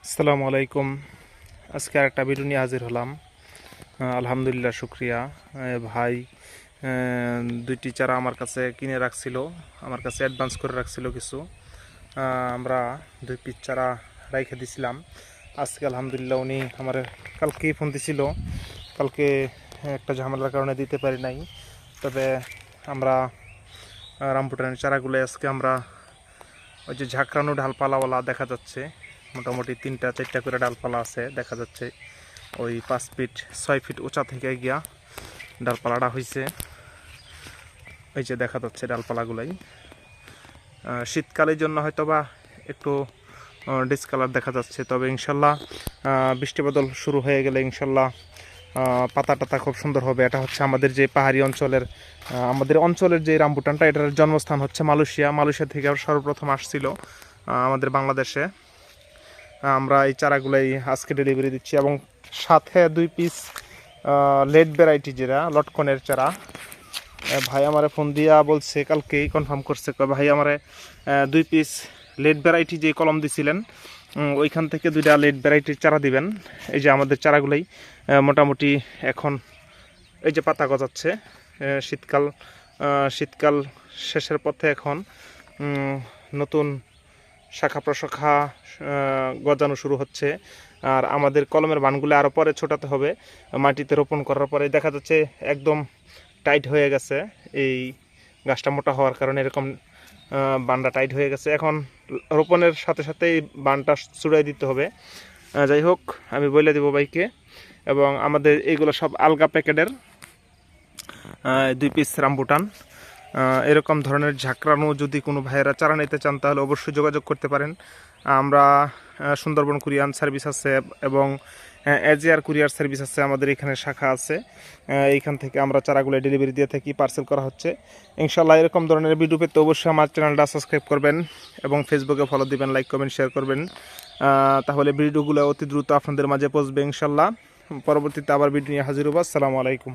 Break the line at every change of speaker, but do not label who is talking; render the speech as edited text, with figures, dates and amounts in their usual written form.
আসসালামু আলাইকুম। আজকে আরেকটা ভিডিও নিয়ে হাজির হলাম। আলহামদুলিল্লাহ, শুক্রিয়া। ভাই দুইটি চারা আমার কাছে কিনে রাখছিল, আমার কাছে অ্যাডভান্স করে রাখছিল কিছু। আমরা 2 পিস চারা রাইখে দিছিলাম। আজকে আলহামদুলিল্লাহ উনি আমার কালকেই ফোন দিছিল, কালকে একটা ঝামেলার কারণে দিতে পারি নাই। তবে আমরা রামপুটানের চারাগুলো আজকে আমরা ওই যে ঝাঁকড়ানো ডালপালাওয়ালা দেখা যাচ্ছে, মোটামুটি 3-4টা করে ডালপালা আছে দেখা যাচ্ছে। ওই 5 ফিট 6 ফিট উঁচা থেকে গিয়া ডালপালাটা হয়েছে, এই যে দেখা যাচ্ছে ডালপালাগুলাই। শীতকালের জন্য হয়তো বা একটু ডিসকালার দেখা যাচ্ছে, তবে ইনশাল্লাহ বৃষ্টি বদল শুরু হয়ে গেলে ইনশাল্লাহ পাতা টাতা খুব সুন্দর হবে। এটা হচ্ছে আমাদের যে পাহাড়ি অঞ্চলের আমাদের অঞ্চলের যে রামবুটানটা, এটার জন্মস্থান হচ্ছে মালয়েশিয়া থেকে সর্বপ্রথম আসছিল আমাদের বাংলাদেশে। আমরা এই চারাগুলাই আজকে ডেলিভারি দিচ্ছি, এবং সাথে 2 পিস লেট ভ্যারাইটি যেটা লটকনের চারা। ভাই আমারে ফোন দিয়া বলছে, কালকেই কনফার্ম করছে, ভাই আমারে 2 পিস লেট ভ্যারাইটি যে কলম দিছিলেন ওইখান থেকে 2টা লেট ভ্যারাইটির চারা দিবেন। এই যে আমাদের চারাগুলাই মোটামুটি এখন এই যে পাতা গজাচ্ছে। শীতকাল শেষের পথে এখন নতুন শাখা প্রশাখা গজানো শুরু হচ্ছে। আর আমাদের কলমের বানগুলো আরও পরে ছোটাতে হবে, মাটিতে রোপণ করার পরে দেখা যাচ্ছে একদম টাইট হয়ে গেছে। এই গাছটা মোটা হওয়ার কারণে এরকম বানটা টাইট হয়ে গেছে। এখন রোপণের সাথে সাথে এই বানটা চুড়াই দিতে হবে। যাই হোক, আমি বলে দেবো ভাইকে। এবং আমাদের এইগুলো সব আলগা প্যাকেটের 2 পিস রামবুটান। এরকম ধরনের ঝাঁকড়ানো যদি কোনো ভাইয়েরা চারা নিতে চান তাহলে অবশ্যই যোগাযোগ করতে পারেন। আমরা সুন্দরবন কুরিয়ার সার্ভিস আছে এবং এজিআর কুরিয়ার সার্ভিস আছে, আমাদের এখানে শাখা আছে। এইখান থেকে আমরা চারাগুলো ডেলিভারি দিয়ে থাকি, পার্সেল করা হচ্ছে। ইনশাল্লাহ এরকম ধরনের ভিডিও পেতে অবশ্যই আমার চ্যানেলটা সাবস্ক্রাইব করবেন এবং ফেসবুকে ফলো দিবেন, লাইক কমেন্ট শেয়ার করবেন। তাহলে ভিডিওগুলো অতি দ্রুত আপনাদের মাঝে পৌঁছবে ইনশাল্লাহ। পরবর্তীতে আবার ভিডিও নিয়ে হাজির হবো। আসসালামু আলাইকুম।